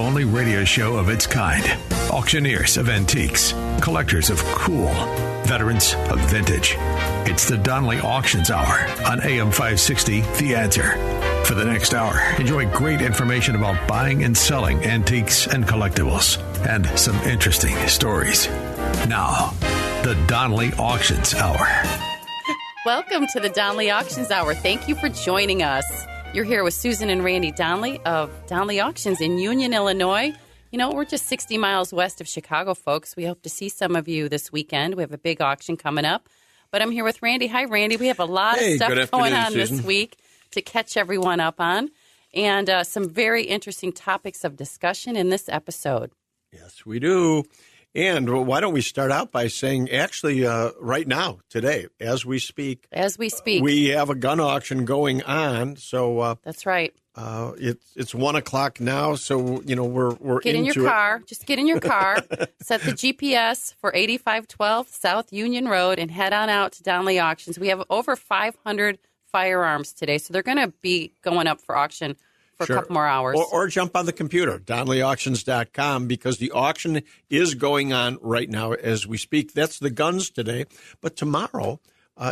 only radio show of its kind. Auctioneers of antiques, collectors of cool, veterans of vintage. It's the Donley Auctions Hour on AM 560, The Answer. For the next hour, enjoy great information about buying and selling antiques and collectibles, and some interesting stories. Now, the Donley Auctions Hour. Welcome to the Donley Auctions Hour. Thank you for joining us. You're here with Susan and Randy Donley of Donley Auctions in Union, Illinois. You know, we're just 60 miles west of Chicago, folks. We hope to see some of you this weekend. We have a big auction coming up. But I'm here with Randy. Hi, Randy. We have a lot of stuff going on Susan. this week to catch everyone up on, and some very interesting topics of discussion in this episode. Yes, we do. And why don't we start out by saying, actually, right now, today, as we speak, we have a gun auction going on. So that's right. It's 1 o'clock now. So we're get in your car. Just get in your car. Set the GPS for 8512 South Union Road and head on out to Donley Auctions. We have over 500 firearms today, so they're going to be going up for auction for a couple more hours. Or jump on the computer, DonleyAuctions.com, because the auction is going on right now as we speak. That's the guns today. But tomorrow,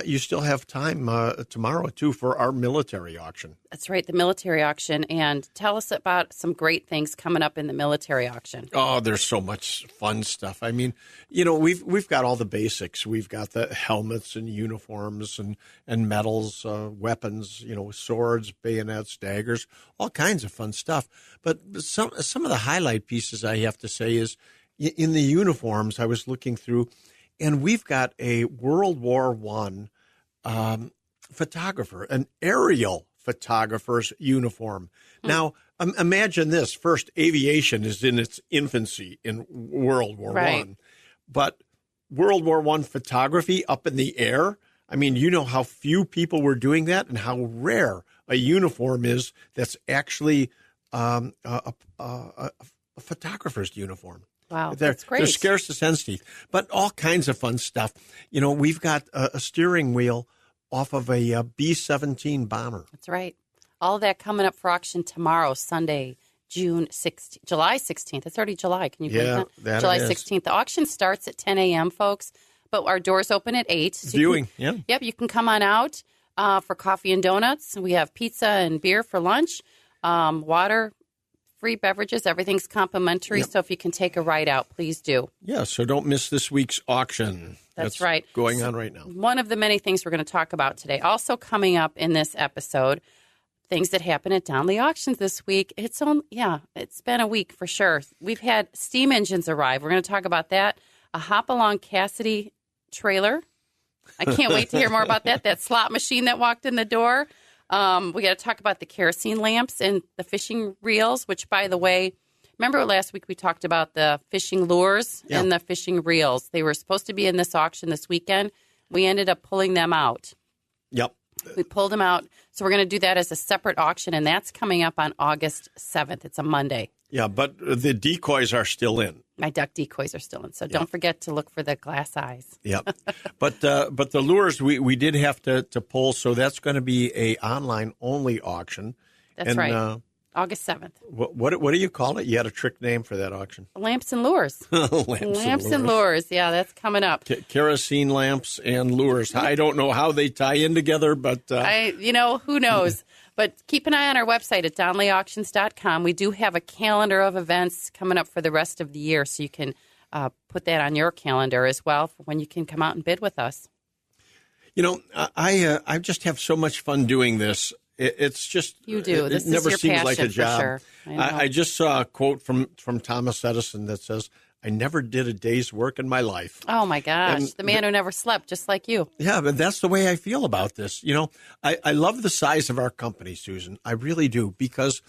you still have time tomorrow, too, for our military auction. That's right, the military auction. And tell us about some great things coming up in the military auction. Oh, there's so much fun stuff. I mean, we've got all the basics. We've got the helmets and uniforms and medals, weapons, swords, bayonets, daggers, all kinds of fun stuff. But some of the highlight pieces, I have to say, is in the uniforms I was looking through, and we've got a World War I photographer, an aerial photographer's uniform. Now, imagine this. First, aviation is in its infancy in World War I. But World War I photography up in the air, I mean, you know how few people were doing that and how rare a uniform is that's actually a photographer's uniform. Wow, that's great. They're scarce as hen's teeth, but all kinds of fun stuff. We've got a steering wheel off of a B-17 bomber. That's right. All of that coming up for auction tomorrow, Sunday, July 16th. It's already July. Can you believe that? July 16th. The auction starts at 10 a.m., folks, but our doors open at 8. So Yep, you can come on out for coffee and donuts. We have pizza and beer for lunch, water, free beverages. Everything's complimentary. Yep. So if you can take a ride out, please do. Yeah, so don't miss this week's auction. That's right. Going on right now. One of the many things we're going to talk about today. Also coming up in this episode, things that happen at Donley Auctions this week. It's been a week for sure. We've had steam engines arrive. We're going to talk about that. A Hop-Along Cassidy trailer. I can't wait to hear more about that. That slot machine that walked in the door. We got to talk about the kerosene lamps and the fishing reels, which, by the way, remember last week we talked about the fishing lures and the fishing reels. They were supposed to be in this auction this weekend. We ended up pulling them out. Yep. We pulled them out. So we're going to do that as a separate auction, and that's coming up on August 7th. It's a Monday. Yeah, but the decoys are still in. My duck decoys are still in, so don't forget to look for the glass eyes. Yep. But the lures we did have to pull, so that's going to be a online only auction. That's right. August 7th. What do you call it? You had a trick name for that auction. Lamps and lures. Lamps and lures. Yeah, that's coming up. Kerosene lamps and lures. I don't know how they tie in together, but who knows? But keep an eye on our website at DonleyAuctions.com. We do have a calendar of events coming up for the rest of the year, so you can put that on your calendar as well for when you can come out and bid with us. I just have so much fun doing this. It's just you do. This never is your seems passion like a job. For sure. I just saw a quote from Thomas Edison that says, "I never did a day's work in my life." Oh my gosh, the man who never slept, just like you. Yeah, but that's the way I feel about this. I love the size of our company, Susan. I really do, because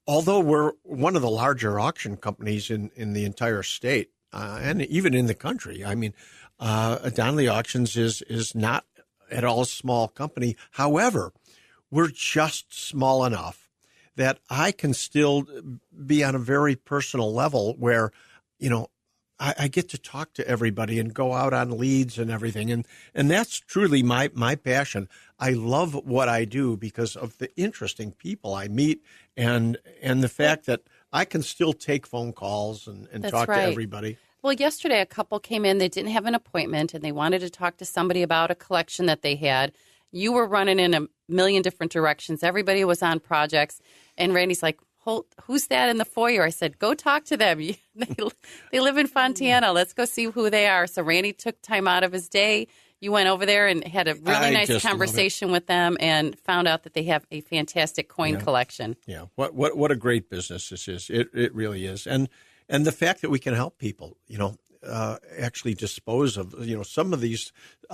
although we're one of the larger auction companies in the entire state and even in the country, I mean, Donley Auctions is not at all a small company. However, we're just small enough that I can still be on a very personal level where, I get to talk to everybody and go out on leads and everything. And that's truly my passion. I love what I do because of the interesting people I meet and the fact that I can still take phone calls and talk to everybody. Well, yesterday a couple came in. They didn't have an appointment, and they wanted to talk to somebody about a collection that they had. You were running in a million different directions. Everybody was on projects. And Randy's like, who's that in the foyer? I said, go talk to them. They live in Fontana. Let's go see who they are. So Randy took time out of his day. You went over there and had a really nice conversation with them and found out that they have a fantastic coin collection. Yeah, what a great business this is. It really is. And the fact that we can help people, actually dispose of, some of these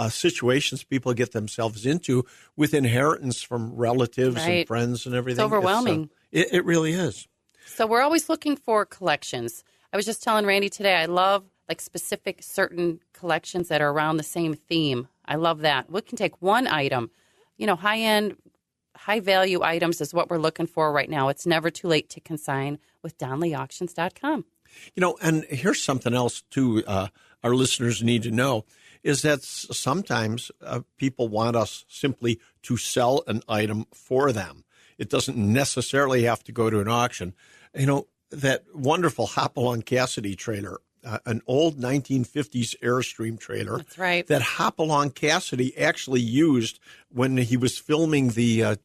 situations people get themselves into with inheritance from relatives and friends and everything. It's overwhelming. It really is. So we're always looking for collections. I was just telling Randy today, I love specific certain collections that are around the same theme. I love that. We can take one item, high-end, high-value items is what we're looking for right now. It's never too late to consign with DonleyAuctions.com. And here's something else, too, our listeners need to know, is that sometimes people want us simply to sell an item for them. It doesn't necessarily have to go to an auction. That wonderful Hopalong Cassidy trailer, an old 1950s Airstream trailer. That's right. That Hopalong Cassidy actually used when he was filming his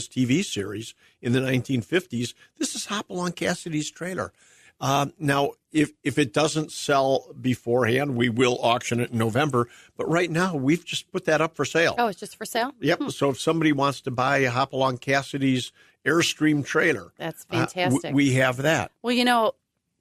TV series in the 1950s. This is Hopalong Cassidy's trailer. Now, if it doesn't sell beforehand, we will auction it in November. But right now, we've just put that up for sale. Oh, it's just for sale? Yep. So if somebody wants to buy a Hopalong Cassidy's Airstream trailer, that's fantastic. We have that. Well,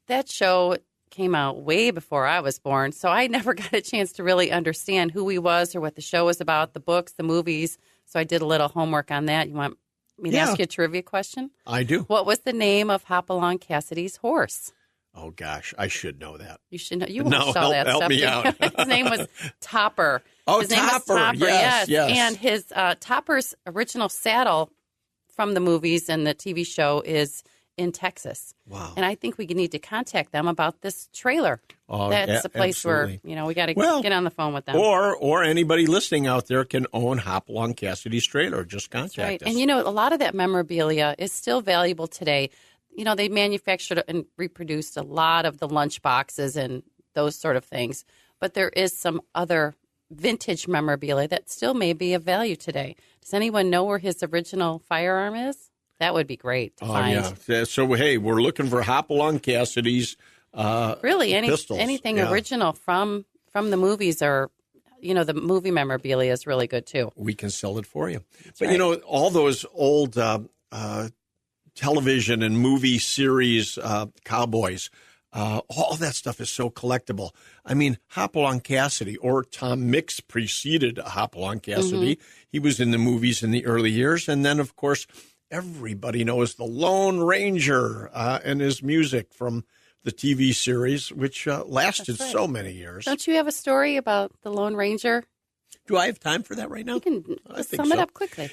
that show came out way before I was born, so I never got a chance to really understand who he was or what the show was about, the books, the movies. So I did a little homework on that. You want me to ask you a trivia question? I do. What was the name of Hopalong Cassidy's horse? Oh, gosh, I should know that. You should know. You won't sell that stuff. Help me out. His name was Topper. Oh, his name Topper. Was Topper. Yes. And his Topper's original saddle from the movies and the TV show is in Texas. Wow. And I think we need to contact them about this trailer. Oh, that's a place absolutely. where, we got to get on the phone with them. Or anybody listening out there can own Hopalong Cassidy's trailer. Just contact us. And, a lot of that memorabilia is still valuable today. They manufactured and reproduced a lot of the lunch boxes and those sort of things. But there is some other vintage memorabilia that still may be of value today. Does anyone know where his original firearm is? That would be great to find. Yeah. So, hey, we're looking for Hopalong Cassidy's pistols. Anything original from the movies or, the movie memorabilia is really good, too. We can sell it for you. But, all those old television and movie series cowboys, all that stuff is so collectible. I mean, Hopalong Cassidy or Tom Mix preceded Hopalong Cassidy. Mm-hmm. He was in the movies in the early years. And then, of course, everybody knows the Lone Ranger and his music from the TV series, which lasted so many years. Don't you have a story about the Lone Ranger? Do I have time for that right now? You can sum it up quickly.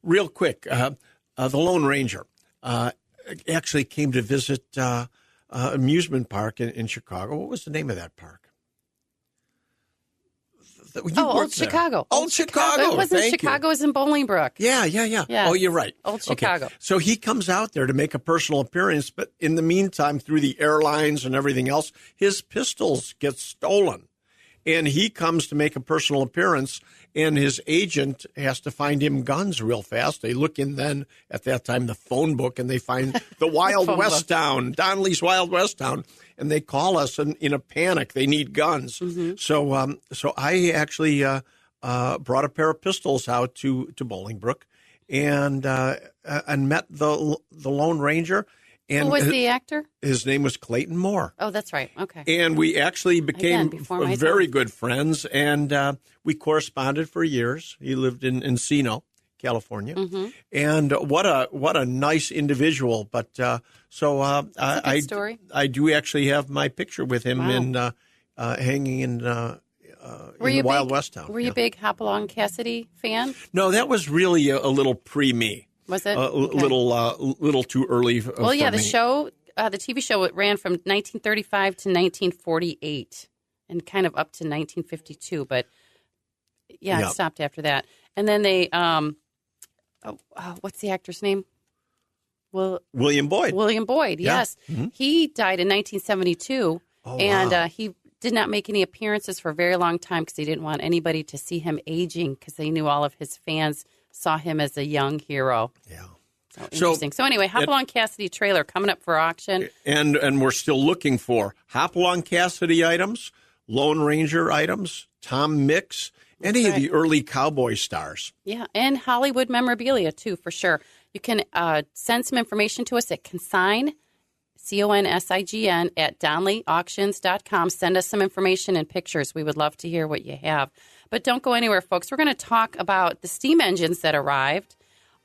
Real quick, the Lone Ranger actually came to visit amusement park in Chicago. What was the name of that park? Old Chicago. Old Chicago. It wasn't Chicago. It was in Bolingbrook. Yeah. Yes. Oh, you're right. Old Chicago. Okay. So he comes out there to make a personal appearance, but in the meantime, through the airlines and everything else, his pistols get stolen. And he comes to make a personal appearance, and his agent has to find him guns real fast. They look in then, at that time, the phone book, and they find the Wild West Town, Donley's Wild West Town, and they call us in a panic. They need guns. Mm-hmm. So I actually brought a pair of pistols out to Bolingbrook and met the Lone Ranger. And who was the actor? His name was Clayton Moore. Oh, that's right. Okay. And we actually became very good friends, and we corresponded for years. He lived in Encino, California, mm-hmm. and what a nice individual. But story. I do actually have my picture with him hanging in the Wild West Town. Were you a big Hopalong Cassidy fan? No, that was really a little pre-me. Was it? Little too early for me. The show, the TV show, it ran from 1935 to 1948 and kind of up to 1952. But, it stopped after that. And then they, what's the actor's name? William Boyd. William Boyd, Yeah. yes. He died in 1972, and he did not make any appearances for a very long time because he didn't want anybody to see him aging because they knew all of his fans saw him as a young hero. Yeah. So interesting. So anyway, Hopalong Cassidy trailer coming up for auction. And we're still looking for Hopalong Cassidy items, Lone Ranger items, Tom Mix, any of the early cowboy stars. Yeah, and Hollywood memorabilia, too, for sure. You can send some information to us at consign, CONSIGN, at DonleyAuctions.com. Send us some information and pictures. We would love to hear what you have. But don't go anywhere, folks. We're going to talk about the steam engines that arrived.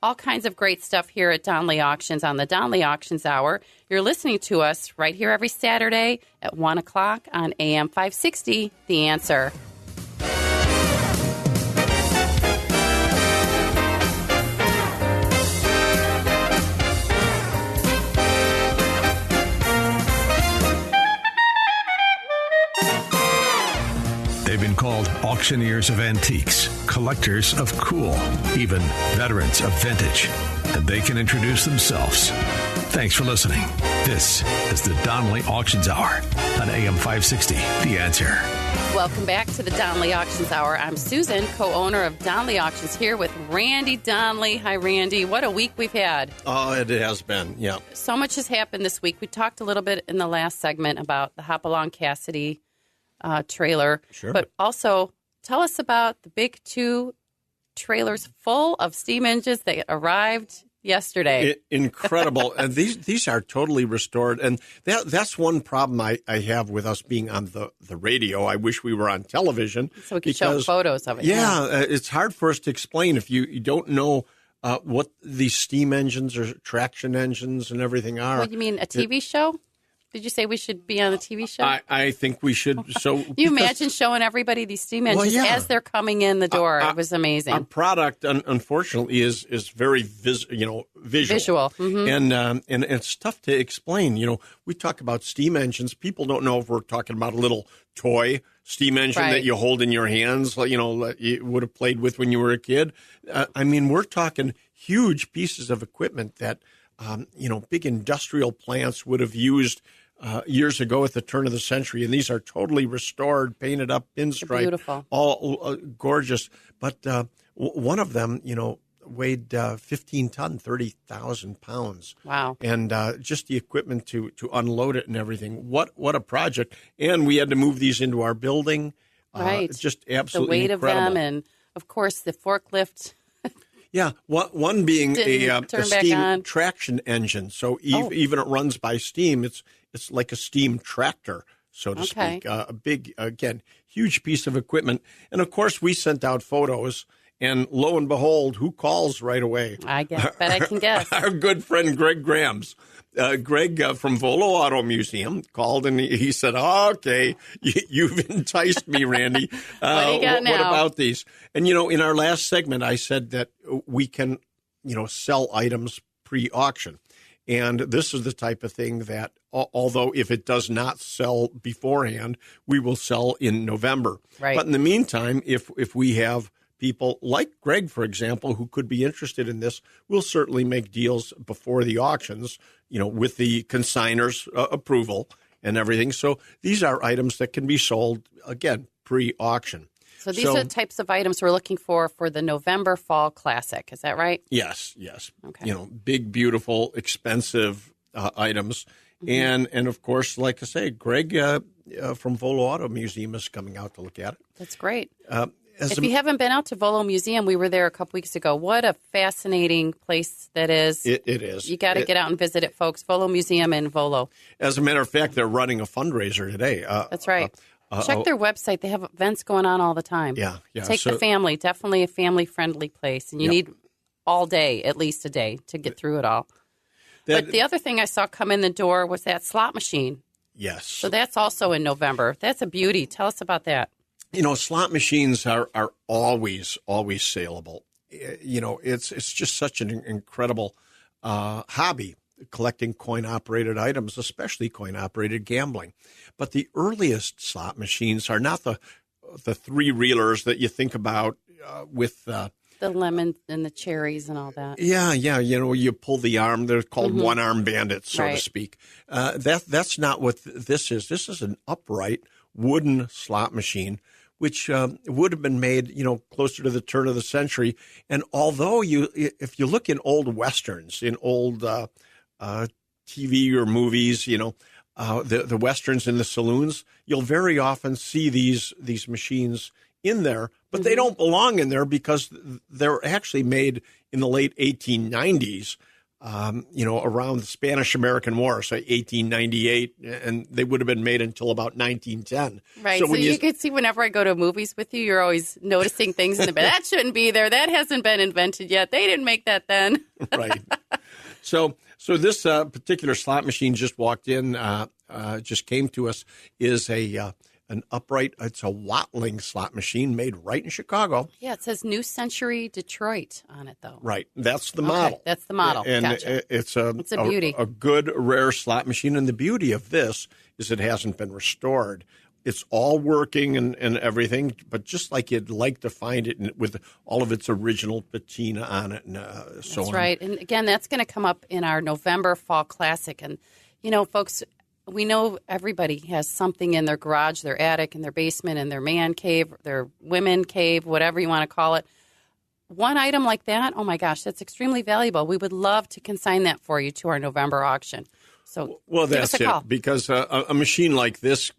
All kinds of great stuff here at Donley Auctions on the Donley Auctions Hour. You're listening to us right here every Saturday at 1 o'clock on AM 560, The Answer. They've been called auctioneers of antiques, collectors of cool, even veterans of vintage. And they can introduce themselves. Thanks for listening. This is the Donley Auctions Hour on AM 560, The Answer. Welcome back to the Donley Auctions Hour. I'm Susan, co-owner of Donley Auctions, here with Randy Donley. Hi, Randy. What a week we've had. Oh, it has been, yeah. So much has happened this week. We talked a little bit in the last segment about the Hopalong Cassidy trailer. Sure. But also, tell us about the big 2 trailers full of steam engines that arrived yesterday. Incredible. And these are totally restored. And that's one problem I have with us being on the radio. I wish we were on television. So we could show photos of it. Yeah, it's hard for us to explain if you don't know what these steam engines or traction engines and everything are. What, you mean a TV show? Did you say we should be on a TV show? I think we should. So you imagine showing everybody these steam engines as they're coming in the door. It was amazing. Our product, unfortunately, is very visual. Visual. Mm-hmm. And it's tough to explain. We talk about steam engines. People don't know if we're talking about a little toy steam engine that you hold in your hands, you would have played with when you were a kid. We're talking huge pieces of equipment that, big industrial plants would have used years ago at the turn of the century. And these are totally restored, painted up, pinstripe, beautiful, all gorgeous. But one of them, weighed 15 ton, 30,000 pounds. Wow. And just the equipment to unload it and everything. What a project. And we had to move these into our building. Right. Just absolutely the weight incredible. of them, and of course the forklift. Yeah, one being a steam traction engine. So even it runs by steam. It's like a steam tractor, so to speak. A big, again, huge piece of equipment. And of course, we sent out photos. And lo and behold, who calls right away? I can guess. Our good friend Greg Grams. Greg from Volo Auto Museum called and he said, okay, you've enticed me, Randy. What do you got now? What about these? And, in our last segment, I said that we can, sell items pre-auction. And this is the type of thing that, although if it does not sell beforehand, we will sell in November. Right. But in the meantime, if we have people like Greg, for example, who could be interested in this, we'll certainly make deals before the auctions, with the consignors' approval and everything. So these are items that can be sold, again, pre-auction. So these are the types of items we're looking for the November Fall Classic. Is that right? Yes. Okay. Big, beautiful, expensive items. Mm-hmm. And of course, like I say, Greg from Volo Auto Museum is coming out to look at it. That's great. If you haven't been out to Volo Museum, we were there a couple weeks ago. What a fascinating place that is. It is. You got to get out and visit it, folks. Volo Museum in Volo. As a matter of fact, they're running a fundraiser today. That's right. Check their website. They have events going on all the time. Yeah. Take the family. Definitely a family-friendly place. And you need all day, at least a day, to get through it all. But the other thing I saw come in the door was that slot machine. Yes. So that's also in November. That's a beauty. Tell us about that. Slot machines are always saleable. It's just such an incredible hobby, collecting coin-operated items, especially coin-operated gambling. But the earliest slot machines are not the three-reelers that you think about with The lemons and the cherries and all that. Yeah. You pull the arm. They're called one-arm bandits, so to speak. That's not what this is. This is an upright wooden slot machine, which would have been made, closer to the turn of the century. And although if you look in old westerns, in old TV or movies, the westerns in the saloons, you'll very often see these machines in there, but they don't belong in there because they're actually made in the late 1890s. Around the Spanish-American War, so 1898, and they would have been made until about 1910. Right. So you could see whenever I go to movies with you, you're always noticing things in the bed. That shouldn't be there. That hasn't been invented yet. They didn't make that then. Right. So this particular slot machine just walked in, just came to us, is an upright, it's a Watling slot machine made right in Chicago. Yeah, it says New Century Detroit on it, though. Right. That's the model. That's the model. And gotcha. It's a beauty. A good, rare slot machine. And the beauty of this is it hasn't been restored. It's all working and everything, but just like you'd like to find it with all of its original patina on it and so on. That's right. And again, that's going to come up in our November Fall Classic. And, folks, we know everybody has something in their garage, their attic, in their basement, in their man cave, their women cave, whatever you want to call it. One item like that, oh my gosh, that's extremely valuable. We would love to consign that for you to our November auction. So that's it. Call. Because a machine like this,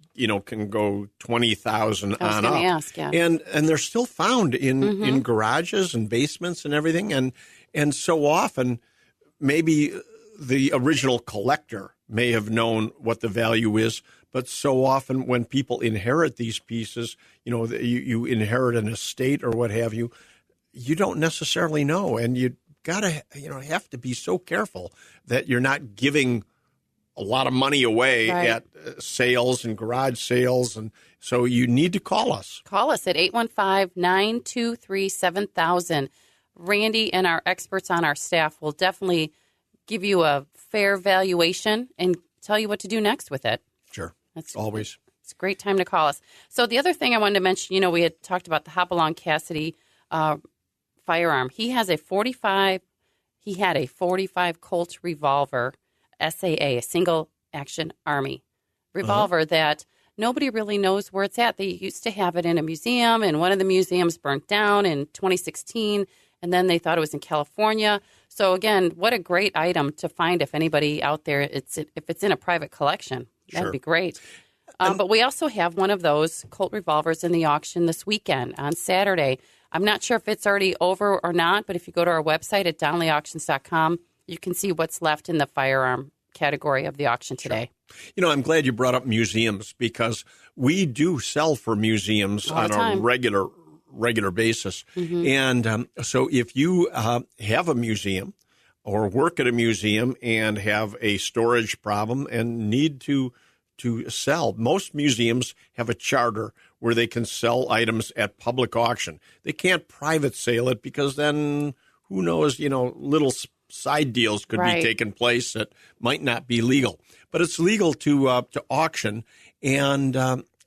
can go $20,000 on up. Ask, yeah. And they're still found in garages and basements and everything. And so often, maybe the original collector may have known what the value is, but so often when people inherit these pieces, you inherit an estate or what have you, you don't necessarily know. And you gotta, have to be so careful that you're not giving a lot of money away at sales and garage sales. And so you need to call us. Call us at 815-923-7000. Randy and our experts on our staff will definitely give you a fair valuation and tell you what to do next with it. Sure. It's a great time to call us. So the other thing I wanted to mention, we had talked about the Hopalong Cassidy firearm. He had a 45 Colt revolver, SAA, a single action army revolver that nobody really knows where it's at. They used to have it in a museum, and one of the museums burnt down in 2016, and then they thought it was in California. So again, what a great item to find if anybody out there, if it's in a private collection. That'd be great. But we also have one of those Colt revolvers in the auction this weekend on Saturday. I'm not sure if it's already over or not, but if you go to our website at donleyauctions.com, you can see what's left in the firearm category of the auction today. Sure. I'm glad you brought up museums because we do sell for museums on a regular basis. And so if you have a museum or work at a museum and have a storage problem and need to sell, most museums have a charter where they can sell items at public auction. They can't private sale it because then who knows, little side deals could be taking place that might not be legal. But it's legal to auction. And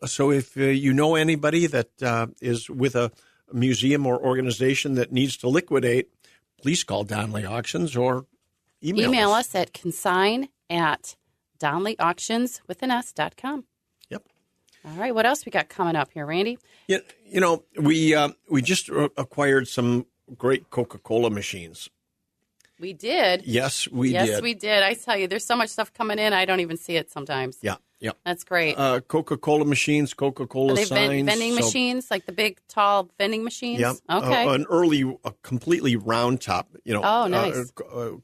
so if you know anybody that is with a museum or organization that needs to liquidate, please call Donley Auctions or email us at consign@donleyauctions.com. Yep. All right. What else we got coming up here, Randy? Yeah, we just acquired some great Coca-Cola machines. We did. Yes, we did. Yes, we did. I tell you, there's so much stuff coming in, I don't even see it sometimes. Yeah. That's great. Coca-Cola machines, Coca-Cola signs. Vending machines, like the big, tall vending machines? Yeah. Okay. A completely round top, nice.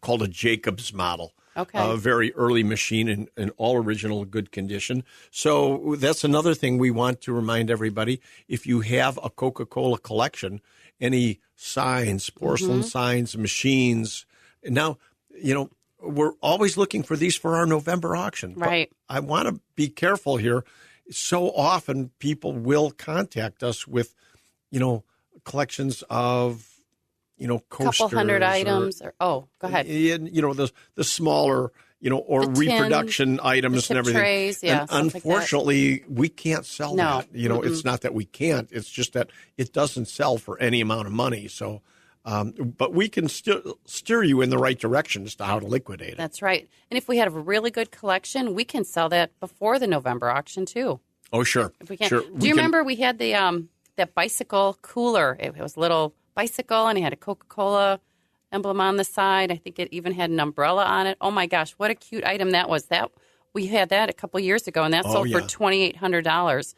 Called a Jacobs model. Okay. A very early machine in all original good condition. So that's another thing we want to remind everybody. If you have a Coca-Cola collection, any signs, porcelain signs, machines. Now, we're always looking for these for our November auction. Right. But I want to be careful here. So often people will contact us with, collections of, coasters. Couple hundred items. Go ahead. The smaller, or the reproduction items and everything. Trays, and unfortunately, we can't sell that. No. It's not that we can't. It's just that it doesn't sell for any amount of money. So But we can still steer you in the right direction as to how to liquidate it. That's right. And if we have a really good collection, we can sell that before the November auction, too. Oh, sure. If we can. Sure. Do you remember we had the that bicycle cooler? It was a little bicycle, and it had a Coca-Cola emblem on the side. I think it even had an umbrella on it. Oh, my gosh, what a cute item that was. We had that a couple years ago, and that sold for $2,800.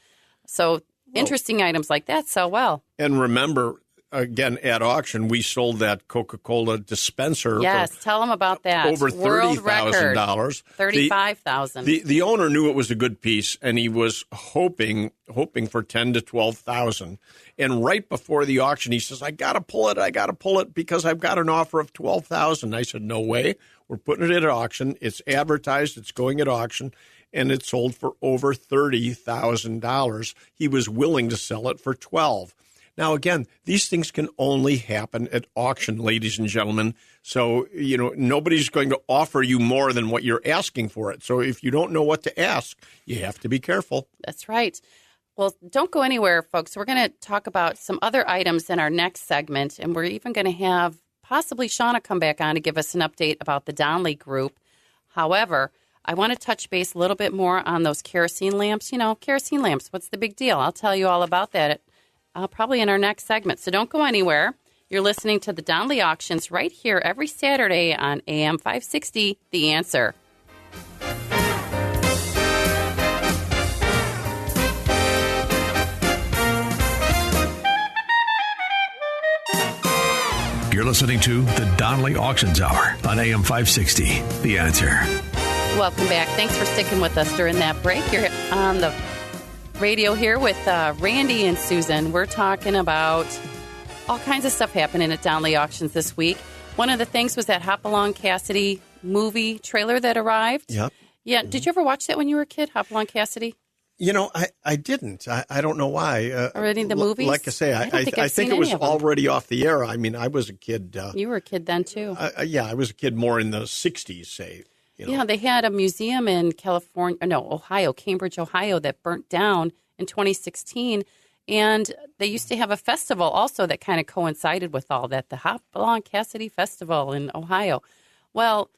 So interesting items like that sell well. And remember, again, at auction, we sold that Coca-Cola dispenser. Yes, tell them about that. Over $30,000. $35,000. The owner knew it was a good piece, and he was hoping for $10,000 to $12,000. And right before the auction, he says, I got to pull it because I've got an offer of $12,000. I said, no way. We're putting it at auction. It's advertised. It's going at auction. And it sold for over $30,000. He was willing to sell it for $12,000. Now, again, these things can only happen at auction, ladies and gentlemen. So, nobody's going to offer you more than what you're asking for it. So if you don't know what to ask, you have to be careful. That's right. Well, don't go anywhere, folks. We're going to talk about some other items in our next segment, and we're even going to have possibly Shauna come back on to give us an update about the Donley Group. However, I want to touch base a little bit more on those kerosene lamps. Kerosene lamps, what's the big deal? I'll tell you all about that probably in our next segment. So don't go anywhere. You're listening to the Donley Auctions right here every Saturday on AM 560, The Answer. You're listening to the Donley Auctions Hour on AM 560, The Answer. Welcome back. Thanks for sticking with us during that break. You're on the radio here with Randy and Susan. We're talking about all kinds of stuff happening at Donley Auctions this week. One of the things was that Hop Along Cassidy movie trailer that arrived. Yep. Yeah. Did you ever watch that when you were a kid, Hop Along Cassidy? I didn't. I don't know why. Or any of the movies? Like I say, I think it was already off the air. I mean, I was a kid. You were a kid then, too. I was a kid more in the 60s, say. Yeah, they had a museum in Ohio, Cambridge, Ohio, that burnt down in 2016. And they used to have a festival also that kind of coincided with all that, the Hop Along Cassidy Festival in Ohio. Well,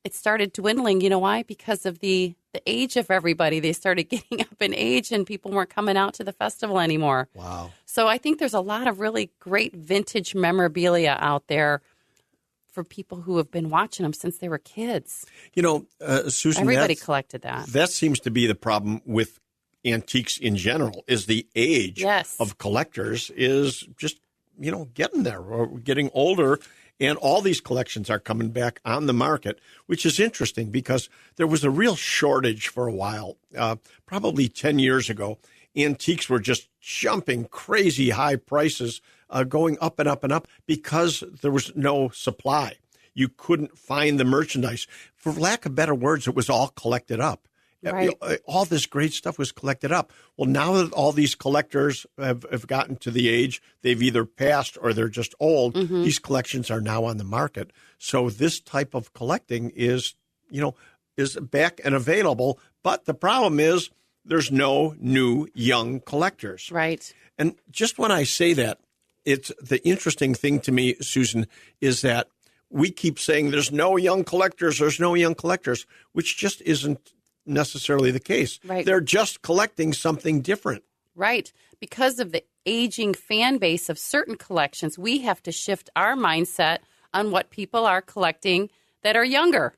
it started dwindling. You know why? Because of the age of everybody. They started getting up in age and people weren't coming out to the festival anymore. Wow. So I think there's a lot of really great vintage memorabilia out there for people who have been watching them since they were kids. Susan, everybody collected that. That seems to be the problem with antiques in general, is the age of collectors is just, getting there or getting older. And all these collections are coming back on the market, which is interesting because there was a real shortage for a while. Probably 10 years ago, antiques were just jumping crazy high prices, going up and up and up because there was no supply. You couldn't find the merchandise. For lack of better words, it was all collected up. Right. All this great stuff was collected up. Well, now that all these collectors have gotten to the age, they've either passed or they're just old, these collections are now on the market. So this type of collecting is back and available. But the problem is there's no new young collectors. Right. And just when I say that, it's the interesting thing to me, Susan, is that we keep saying there's no young collectors, which just isn't necessarily the case. Right. They're just collecting something different. Right. Because of the aging fan base of certain collections, we have to shift our mindset on what people are collecting that are younger.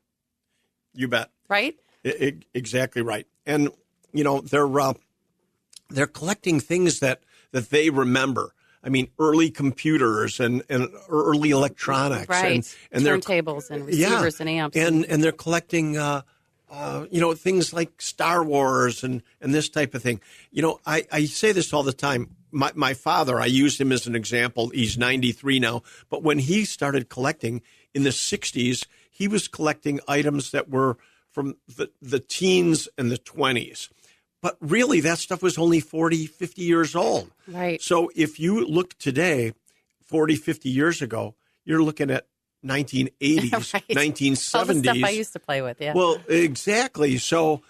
You bet. Right? Exactly right. And, they're collecting things that they remember. I mean, early computers and early electronics. Right. And turntables and receivers and amps. And they're collecting things like Star Wars and this type of thing. I say this all the time. My father, I use him as an example. He's 93 now. But when he started collecting in the 60s, he was collecting items that were from the teens and the 20s. But really, that stuff was only 40, 50 years old. Right. So if you look today, 40, 50 years ago, you're looking at 1980s, right. 1970s. All the stuff I used to play with, yeah. Well, exactly. So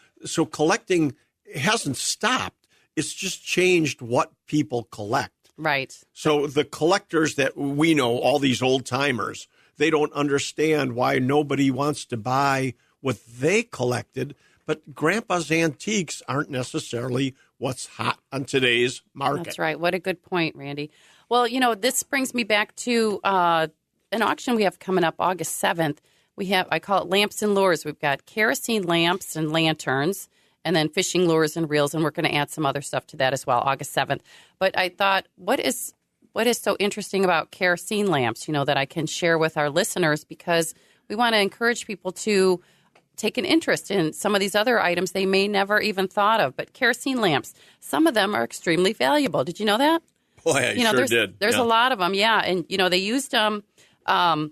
collecting hasn't stopped. It's just changed what people collect. Right. So the collectors that we know, all these old timers, they don't understand why nobody wants to buy what they collected. But Grandpa's antiques aren't necessarily what's hot on today's market. That's right. What a good point, Randy. Well, this brings me back to an auction we have coming up August 7th. I call it Lamps and Lures. We've got kerosene lamps and lanterns, and then fishing lures and reels, and we're going to add some other stuff to that as well, August 7th. But I thought, what is so interesting about kerosene lamps, that I can share with our listeners, because we want to encourage people to take an interest in some of these other items they may never even thought of. But kerosene lamps, some of them are extremely valuable. Did you know that? Boy, I sure did. There's a lot of them, yeah. And, they used them in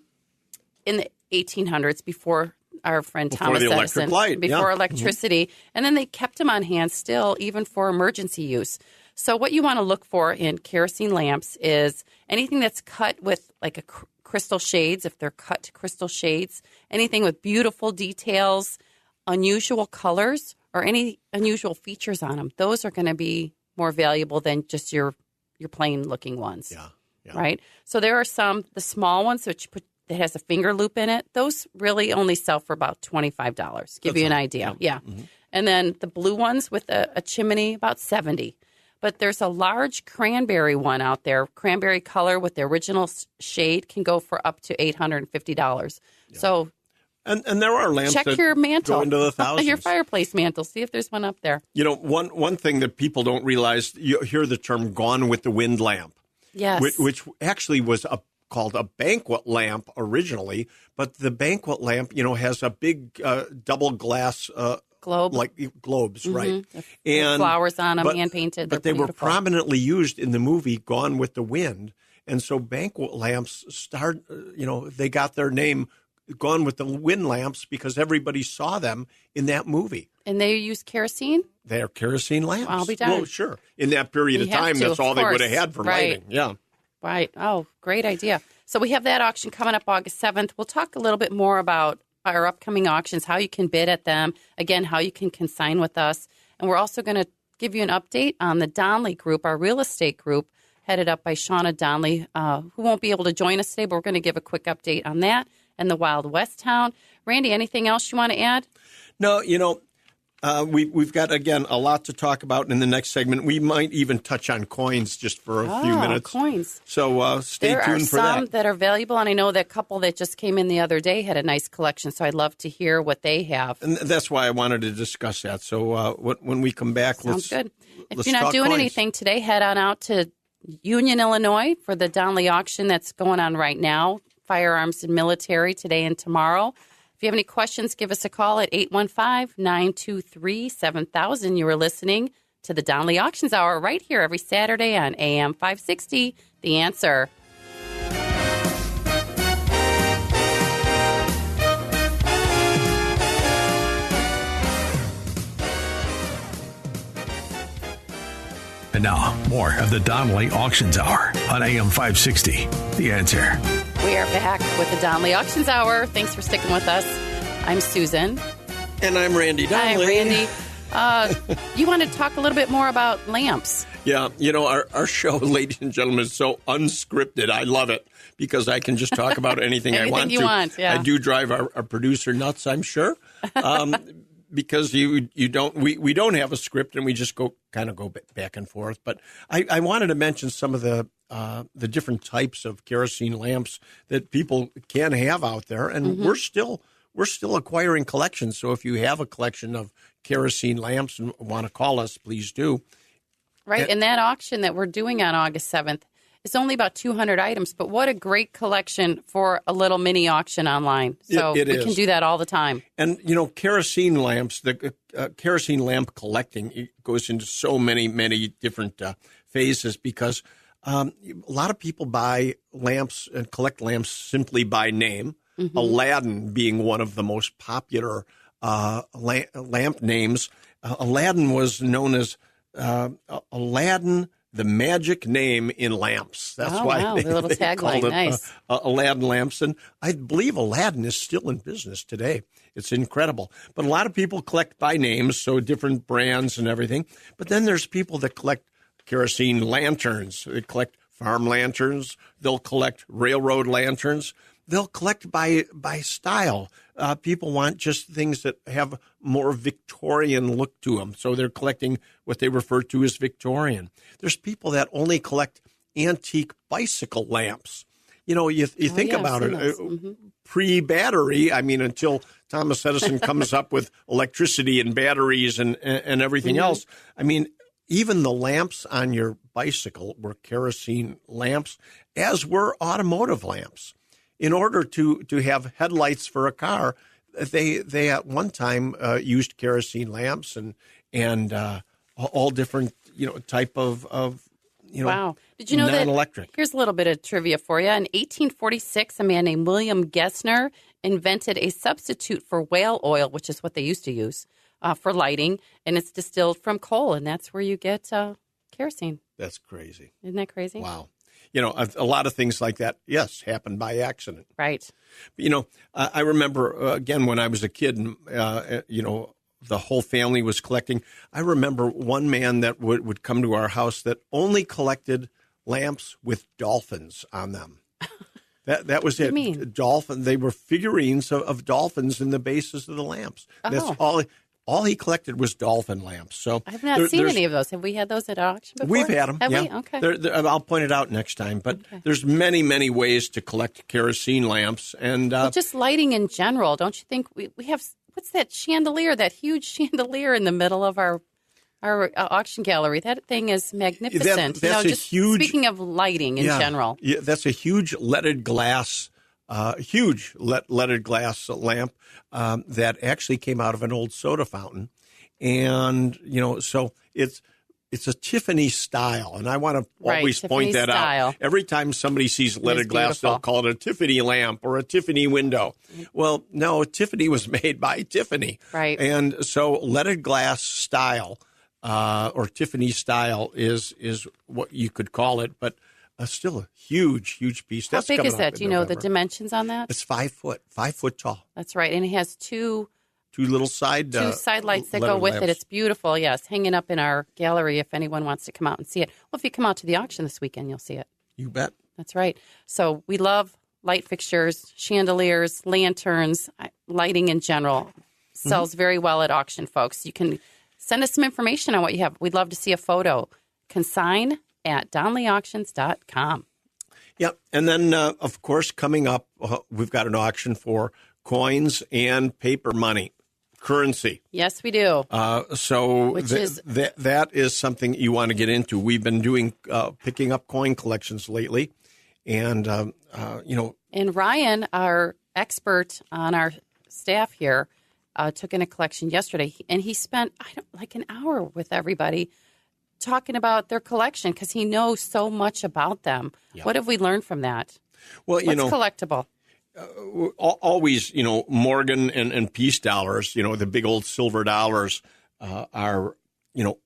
the 1800s before our friend Thomas Edison, before electricity. And then they kept them on hand still, even for emergency use. So what you want to look for in kerosene lamps is anything that's cut with like a crystal shades, if they're cut to crystal shades, anything with beautiful details, unusual colors, or any unusual features on them. Those are going to be more valuable than just your plain looking ones. Yeah. Right? So there are some, the small ones, that has a finger loop in it. Those really only sell for about $25. Give you an idea. Yeah. Mm-hmm. And then the blue ones with a chimney, about $70. But there's a large cranberry one out there. Cranberry color with the original shade can go for up to $850. Yeah. So, and there are lamps check that your mantle, go into the thousands. Your fireplace mantle. See if there's one up there. One thing that people don't realize, you hear the term "gone with the wind" lamp. Yes, which actually was called a banquet lamp originally, but the banquet lamp, has a big double glass globe, like globes, mm-hmm. right? And flowers on them, hand painted. But they were prominently used in the movie Gone with the Wind, and so banquet lamps they got their name Gone with the Wind lamps because everybody saw them in that movie. And they use kerosene? They're kerosene lamps. I'll be darned. Well, sure. In that period of time, that's all they would have had for lighting. Yeah. Right. Oh, great idea. So we have that auction coming up August 7th. We'll talk a little bit more about our upcoming auctions, how you can bid at them, again, how you can consign with us. And we're also going to give you an update on the Donley group, our real estate group, headed up by Shauna Donley, who won't be able to join us today, but we're going to give a quick update on that and the Wild West Town. Randy, anything else you want to add? No, we've got, again, a lot to talk about in the next segment. We might even touch on coins just for a few minutes. Coins. So stay tuned for that. There are some that are valuable, and I know that couple that just came in the other day had a nice collection, so I'd love to hear what they have. And that's why I wanted to discuss that. So when we come back, Sounds good. If you're not not doing anything today, head on out to Union, Illinois for the Donley auction that's going on right now, firearms and military today and tomorrow. If you have any questions, give us a call at 815-923-7000. You are listening to the Donley Auctions Hour right here every Saturday on AM 560, The Answer. And now, more of the Donley Auctions Hour on AM 560, The Answer. We are back with the Donley Auctions Hour. Thanks for sticking with us. I'm Susan. And I'm Randy Donley. Hi, Randy. You want to talk a little bit more about lamps? Yeah, our show, ladies and gentlemen, is so unscripted. I love it because I can just talk about anything I want to. Anything you want, yeah. I do drive our producer nuts, I'm sure. Because we don't have a script and we just go back and forth. But I wanted to mention some of the different types of kerosene lamps that people can have out there, and we're still acquiring collections. So if you have a collection of kerosene lamps and want to call us, please do. Right, and that auction that we're doing on August 7th, it's only about 200 items, but what a great collection for a little mini auction online. So we can do that all the time. And, kerosene lamps, the kerosene lamp collecting, it goes into so many, many different phases because a lot of people buy lamps and collect lamps simply by name, Aladdin being one of the most popular lamp names. Aladdin was known as Aladdin, the magic name in lamps. That's why the little tagline, nice. Aladdin lamps. And I believe Aladdin is still in business today. It's incredible. But a lot of people collect by names, so different brands and everything. But then there's people that collect kerosene lanterns. They collect farm lanterns. They'll collect railroad lanterns. They'll collect by style. People want just things that have more Victorian look to them. So they're collecting what they refer to as Victorian. There's people that only collect antique bicycle lamps. You think about it, pre-battery, until Thomas Edison comes up with electricity and batteries and everything else. Even the lamps on your bicycle were kerosene lamps, as were automotive lamps. In order to have headlights for a car, they at one time used kerosene lamps and all different type of wow. Did you know non-electric. That? Here's a little bit of trivia for you. In 1846, a man named William Gessner invented a substitute for whale oil, which is what they used to use for lighting, and it's distilled from coal, and that's where you get kerosene. That's crazy. Isn't that crazy? Wow. A lot of things like that, yes, happened by accident. Right. But, I remember, again, when I was a kid, the whole family was collecting. I remember one man that would come to our house that only collected lamps with dolphins on them. That was it. What do you mean? Dolphin. They were figurines of dolphins in the bases of the lamps. Oh. That's all he collected was dolphin lamps. So I've not seen any of those. Have we had those at auction before? We've had them. Have yeah. we? Okay. I'll point it out next time. But there's many, many ways to collect kerosene lamps. And just lighting in general. Don't you think we have, what's that chandelier, that huge chandelier in the middle of our auction gallery? That thing is magnificent. That's a huge. Speaking of lighting in general. Yeah, that's a huge leaded glass leaded glass lamp that actually came out of an old soda fountain. And, so it's a Tiffany style. And I want to always point that out. Every time somebody sees leaded glass, they'll call it a Tiffany lamp or a Tiffany window. Well, no, Tiffany was made by Tiffany. Right. And so leaded glass style or Tiffany style is what you could call it. But still a huge, huge piece. How big is that? Do you know the dimensions on that? It's 5 foot tall. That's right. And it has two little side lights that go with lamps. it. It's beautiful. Yes, hanging up in our gallery if anyone wants to come out and see it. Well, if you come out to the auction this weekend, you'll see it. You bet. That's right. So we love light fixtures, chandeliers, lanterns, lighting in general. Sells very well at auction, folks. You can send us some information on what you have. We'd love to see a photo. Consign at DonleyAuctions.com. Yep. And then, of course, coming up, we've got an auction for coins and paper money, currency. Yes, we do. So that is something you want to get into. We've been doing picking up coin collections lately. And, And Ryan, our expert on our staff here, took in a collection yesterday. And he spent like an hour with everybody talking about their collection because he knows so much about them. Yep. What have we learned from that? Well, What's collectible? Always, Morgan and peace dollars, the big old silver dollars are,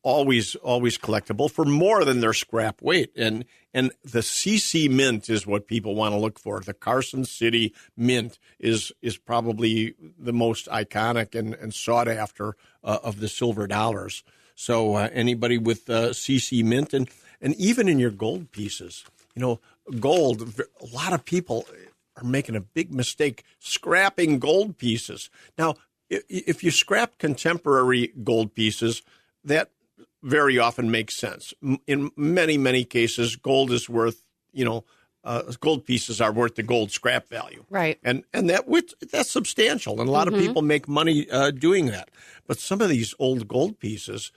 always collectible for more than their scrap weight. And the CC Mint is what people want to look for. The Carson City Mint is probably the most iconic and sought after of the silver dollars. So anybody with CC Mint and even in your gold pieces, gold, a lot of people are making a big mistake scrapping gold pieces. Now, if you scrap contemporary gold pieces, that very often makes sense. In many, many cases, gold is worth, gold pieces are worth the gold scrap value. Right. And that's substantial. And a lot of people make money doing that. But some of these old gold pieces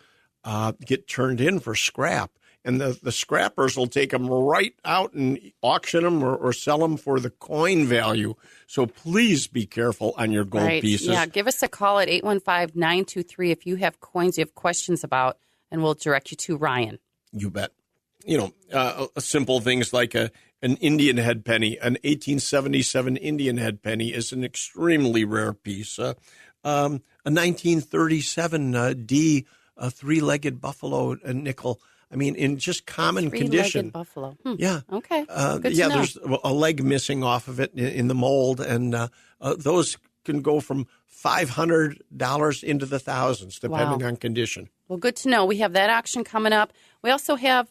get turned in for scrap. And the scrappers will take them right out and auction them or sell them for the coin value. So please be careful on your gold pieces. Yeah, give us a call at 815-923 if you have coins you have questions about, and we'll direct you to Ryan. You bet. Simple things like an Indian head penny, an 1877 Indian head penny is an extremely rare piece. A 1937 D, a three-legged buffalo nickel. In just common condition. Three-legged buffalo. Yeah. Okay. Good to know. There's a leg missing off of it in the mold, and those can go from $500 into the thousands, depending on condition. Well, good to know. We have that auction coming up. We also have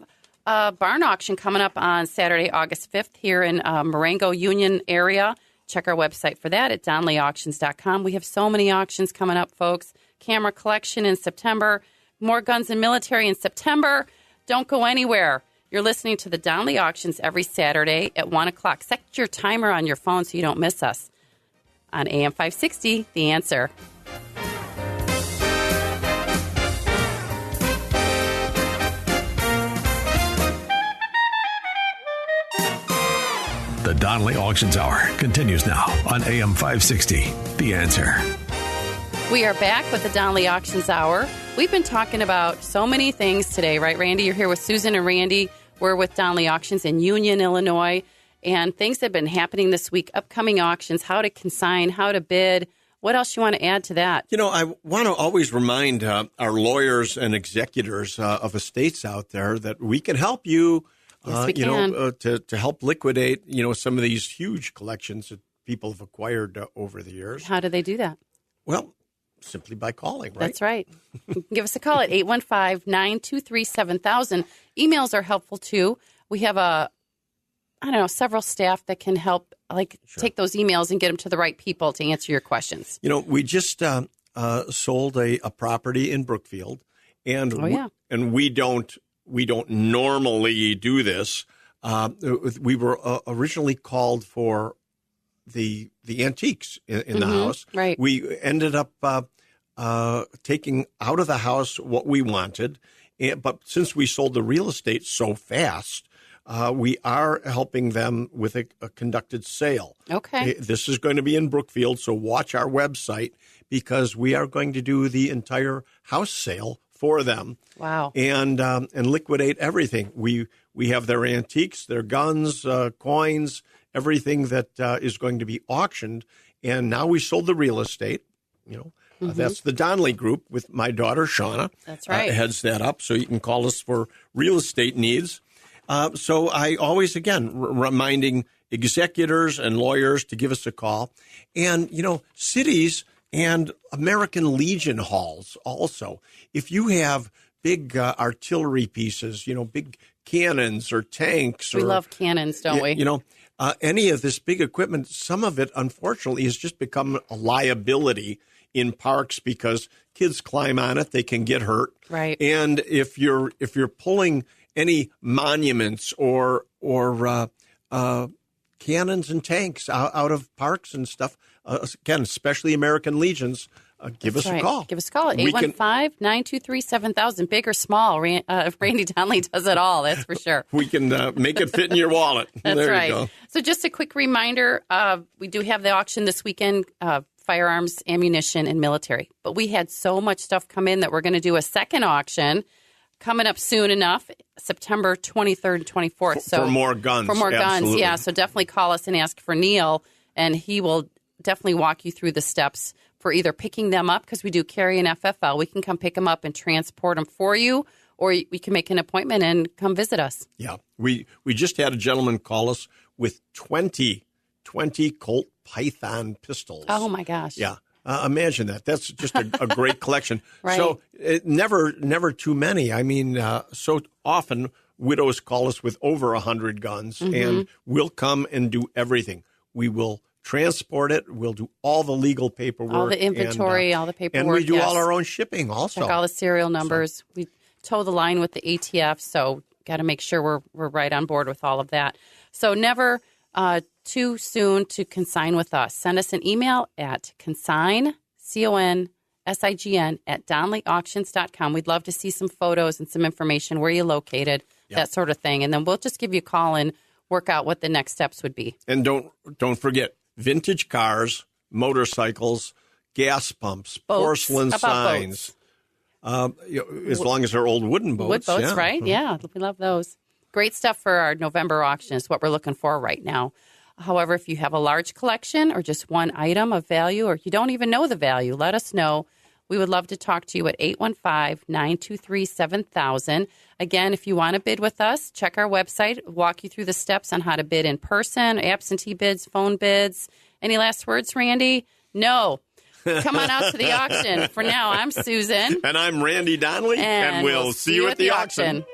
a barn auction coming up on Saturday, August 5th here in Marengo Union area. Check our website for that at donleyauctions.com. We have so many auctions coming up, folks. Camera collection in September. More guns and military in September. Don't go anywhere. You're listening to the Donley Auctions every Saturday at 1 o'clock. Set your timer on your phone so you don't miss us. On AM 560, The Answer. The Donley Auctions Hour continues now on AM 560, The Answer. We are back with the Donley Auctions Hour. We've been talking about so many things today, right, Randy? You're here with Susan and Randy. We're with Donley Auctions in Union, Illinois. And things have been happening this week, upcoming auctions, how to consign, how to bid. What else you want to add to that? You know, I want to always remind our lawyers and executors of estates out there that we can help you, Yes, we can. To help liquidate, some of these huge collections that people have acquired over the years. How do they do that? Well, simply by calling, right? That's right. You can give us a call at 815-923-7000. Emails are helpful, too. We have several staff that can help, take those emails and get them to the right people to answer your questions. We just sold a property in Brookfield, and and we don't normally do this. We were originally called for the antiques in the house. Right. We ended up taking out of the house what we wanted, but since we sold the real estate so fast, we are helping them with a conducted sale. Okay. This is going to be in Brookfield, so watch our website because we are going to do the entire house sale for them. Wow. And liquidate everything. We have their antiques, their guns, coins, everything that is going to be auctioned. And now we sold the real estate. That's the Donley Group with my daughter, Shauna. That's right. Heads that up, so you can call us for real estate needs. So I always, again, reminding executors and lawyers to give us a call. And, cities and American Legion halls also. If you have big artillery pieces, big cannons or tanks. We love cannons, don't we? Any of this big equipment, some of it, unfortunately, has just become a liability in parks because kids climb on it, they can get hurt. Right. And if you're pulling any monuments or cannons and tanks out of parks and stuff, again, especially American Legions, give us a call. Give us a call at 815-923-7000. Big or small, Randy Donley does it all, that's for sure. We can make it fit in your wallet. That's there right. You go. So just a quick reminder, we do have the auction this weekend, firearms, ammunition, and military. But we had so much stuff come in that we're going to do a second auction coming up soon enough, September 23rd and 24th. For more guns. For more absolutely. guns, yeah. So definitely call us and ask for Neil, and he will definitely walk you through the steps for either picking them up, because we do carry an FFL. We can come pick them up and transport them for you, or we can make an appointment and come visit us. Yeah. We just had a gentleman call us with 20 Colt Python pistols. Oh, my gosh. Yeah. Imagine that. That's just a great collection. Right. So never too many. I mean, so often widows call us with over 100 guns, and we'll come and do everything. We will transport it. We'll do all the legal paperwork. All the inventory, all the paperwork. And we do all our own shipping also. Check all the serial numbers. We toe the line with the ATF, so got to make sure we're right on board with all of that. So never too soon to consign with us. Send us an email at consign, CONSIGN, at donleyauctions.com. We'd love to see some photos and some information, where you're located, that sort of thing. And then we'll just give you a call and work out what the next steps would be. And don't forget, vintage cars, motorcycles, gas pumps, boats. Porcelain How about signs. As long as they're old wooden boats. Wood boats, right? Yeah, we love those. Great stuff for our November auction is what we're looking for right now. However, if you have a large collection or just one item of value, or you don't even know the value, let us know. We would love to talk to you at 815-923-7000. Again, if you want to bid with us, check our website, walk you through the steps on how to bid in person, absentee bids, phone bids. Any last words, Randy? No. Come on out to the auction. For now, I'm Susan. And I'm Randy Donley. And we'll see you at the auction.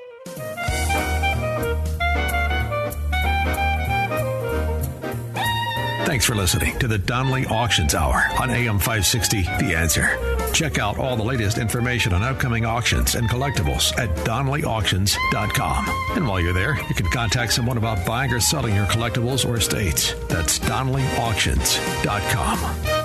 Thanks for listening to the Donley Auctions Hour on AM 560, The Answer. Check out all the latest information on upcoming auctions and collectibles at DonleyAuctions.com. And while you're there, you can contact someone about buying or selling your collectibles or estates. That's DonleyAuctions.com.